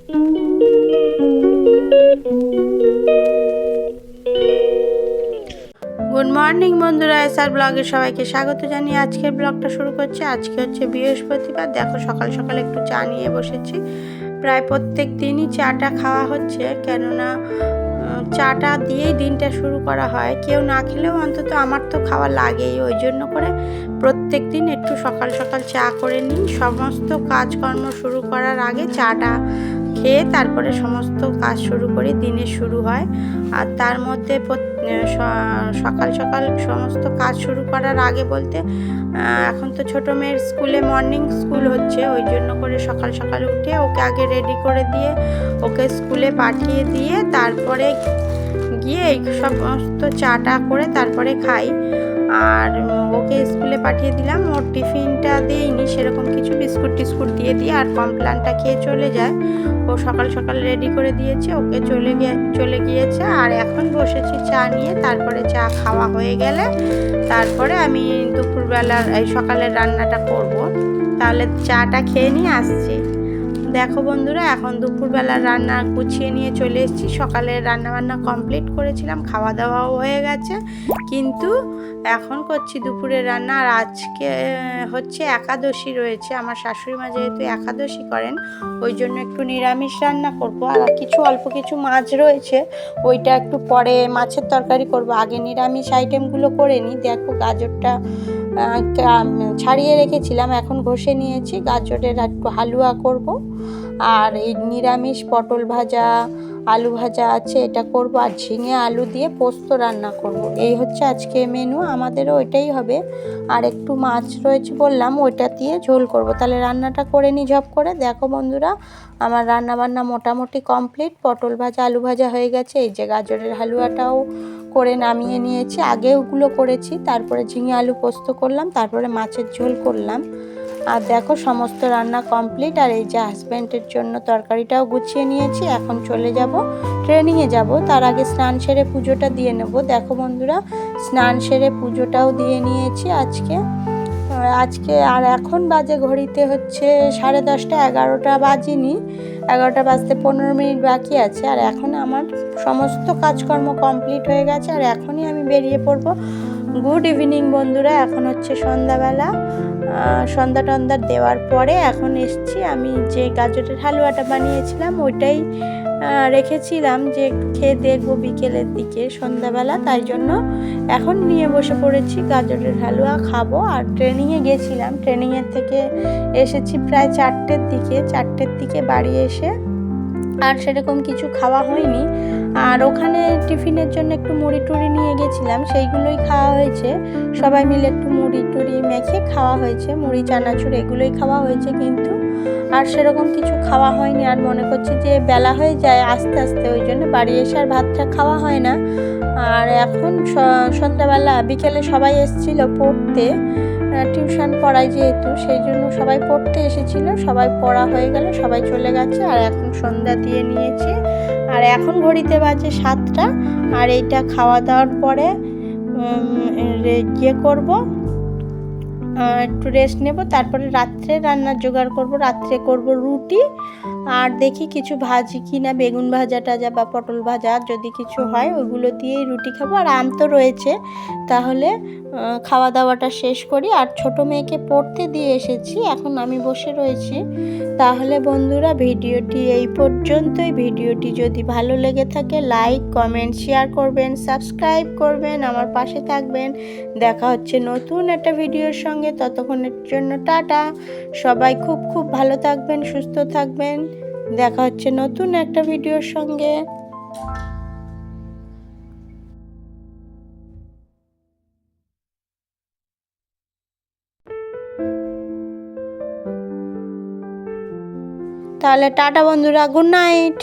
Good morning বন্ধুরা, SR ব্লগে সবাইকে স্বাগত জানিয়ে আজকের ব্লগটা শুরু করছি। আজকে হচ্ছে বৃহস্পতিবার। দেখো সকাল সকাল একটু চা নিয়ে বসেছি। প্রায় প্রত্যেক দিনই চাটা খাওয়া হচ্ছে, কেননা চাটা দিয়েই দিনটা শুরু করা হয়। কেউ না খেলেও অন্তত আমার তো খাওয়া লাগেই, ওই জন্য করে প্রত্যেক দিন একটু সকাল সকাল চা করে নিই। সমস্ত কাজকর্ম শুরু করার আগে চাটা খেয়ে তারপরে সমস্ত কাজ শুরু করি, দিনের শুরু হয়। আর তার মধ্যে সকাল সকাল সমস্ত কাজ শুরু করার আগে বলতে এখন তো ছোটো মেয়ের স্কুলে মর্নিং স্কুল হচ্ছে, ওই জন্য করে সকাল সকাল উঠে ওকে আগে রেডি করে দিয়ে ওকে স্কুলে পাঠিয়ে দিয়ে তারপরে গিয়ে এই সমস্ত চাটা করে তারপরে খাই। আর ওকে স্কুলে পাঠিয়ে দিলাম, ওর টিফিনটা দিইনি সেরকম কিছু, বিস্কুট টিস্কুট দিয়ে আর কমপ্লানটা খেয়ে চলে যায়। ও সকাল সকাল রেডি করে দিয়েছে, ওকে চলে গিয়েছে। আর এখন বসেছি চা নিয়ে। তারপরে চা খাওয়া হয়ে গেলে তারপরে আমি দুপুরবেলার এই সকালের রান্নাটা করব। তাহলে চাটা খেয়ে নিয়ে আসছি। দেখো বন্ধুরা, এখন দুপুরবেলার রান্না গুছিয়ে নিয়ে চলে এসেছি। সকালের রান্নাবান্না কমপ্লিট করেছিলাম, খাওয়া দাওয়াও হয়ে গেছে, কিন্তু এখন করছি দুপুরের রান্না। আর আজকে হচ্ছে একাদশী রয়েছে, আমার শাশুড়ি মা যেহেতু একাদশী করেন ওই জন্য একটু নিরামিষ রান্না করব। আর কিছু অল্প কিছু মাছ রয়েছে, ওইটা একটু পরে মাছের তরকারি করব। আগে নিরামিষ আইটেমগুলো করে নিই। দেখো গাজরটা ছাড়িয়ে রেখেছিলাম, এখন ঘষে নিয়েছি। গাজরের একটু হালুয়া করব। আর এই নিরামিষ পটল ভাজা, আলু ভাজা আছে, এটা করব। আর ঝিঙে আলু দিয়ে পোস্ত রান্না করব। এই হচ্ছে আজকে মেনু, আমাদেরও ওইটাই হবে। আর একটু মাছ রয়েছে বললাম, ওইটা দিয়ে ঝোল করব। তাহলে রান্নাটা করে নিই ঝপ করে। দেখো বন্ধুরা, আমার রান্না বান্না মোটামুটি কমপ্লিট। পটল ভাজা, আলু ভাজা হয়ে গেছে। এই যে গাজরের হালুয়াটাও করে নামিয়ে নিয়েছি, আগে ওগুলো করেছি। তারপরে ঝিঙে আলু পোস্ত করলাম, তারপরে মাছের ঝোল করলাম। আর দেখো সমস্ত রান্না কমপ্লিট। আর এই যে হাজব্যান্ডের জন্য তরকারিটাও গুছিয়ে নিয়েছি। এখন চলে যাব, ট্রেনিংয়ে যাব। তার আগে স্নান সেরে পুজোটা দিয়ে নেব। দেখো বন্ধুরা, স্নান সেরে পুজোটাও দিয়ে নিয়েছি আজকে। আর এখন বাজে ঘড়িতে হচ্ছে 10:30, 11টা বাজিনি, 11টা বাজতে 15 মিনিট বাকি আছে। আর এখন আমার সমস্ত কাজকর্ম কমপ্লিট হয়ে গেছে। আর এখনই আমি বেরিয়ে পড়ব। গুড ইভিনিং বন্ধুরা, এখন হচ্ছে সন্ধ্যাবেলা। সন্ধ্যা টন্ধা দেওয়ার পরে এখন এসছি। আমি যে গাজরের হালুয়াটা বানিয়েছিলাম ওইটাই রেখেছিলাম যে খেয়ে দেখবো বিকেলের দিকে সন্ধ্যাবেলা, তাই জন্য এখন নিয়ে বসে পড়েছি। গাজরের হালুয়া খাবো। আর ট্রেনিংয়ে গেছিলাম, ট্রেনিংয়ের থেকে এসেছি প্রায় 4টের দিকে। 4টের দিকে বাড়ি এসে আর সেরকম কিছু খাওয়া হয়নি। আর ওখানে টিফিনের জন্য একটু মুড়ি টুড়ি নিয়ে গেছিলাম, সেইগুলোই খাওয়া হয়েছে। সবাই মিলে একটু মুড়ি টুড়ি মেখে খাওয়া হয়েছে, মুড়ি চানাচুর এগুলোই খাওয়া হয়েছে, কিন্তু আর সেরকম কিছু খাওয়া হয়নি। আর মনে করছি যে বেলা হয়ে যায় আস্তে আস্তে, ওই জন্য বাড়ি এসে আর ভাতটা খাওয়া হয় না। আর এখন সন্ধ্যাবেলা বিকেলে সবাই এসেছিলো পড়তে, টিউশন পড়াই যেহেতু, সেই জন্য সবাই পড়তে এসেছিল। সবাই পড়া হয়ে গেল, সবাই চলে গেছে। আর এখন সন্ধ্যা দিয়ে নিয়েছি। আর এখন ঘড়িতে বাজে 7টা। আর এইটা খাওয়া দাওয়ার পরে ইয়ে করবো, একটু রেস্ট নেব। তারপরে রাত্রে রান্নার জোগাড় করব। রাত্রে করব রুটি, আর দেখি কিছু ভাজি কিনা, বেগুন ভাজা টাজা বা পটল ভাজা যদি কিছু হয় ওইগুলো দিয়েই রুটি খাবো। আর আম তো রয়েছে, তাহলে খাওয়া দাওয়াটা শেষ করি। আর ছোটো মেয়েকে পড়তে দিয়ে এসেছি, এখন আমি বসে রয়েছি। তাহলে বন্ধুরা, ভিডিওটি এই পর্যন্তই। ভিডিওটি যদি ভালো লেগে থাকে লাইক কমেন্ট শেয়ার করবেন, সাবস্ক্রাইব করবেন, আমার পাশে থাকবেন। দেখা হচ্ছে নতুন একটা ভিডিওর সঙ্গে। ততক্ষণের জন্য টাটা। সবাই খুব খুব ভালো থাকবেন, সুস্থ থাকবেন। দেখা হচ্ছে নতুন একটা ভিডিওর সঙ্গে। তাহলে টাটা বন্ধুরা, গুড নাইট।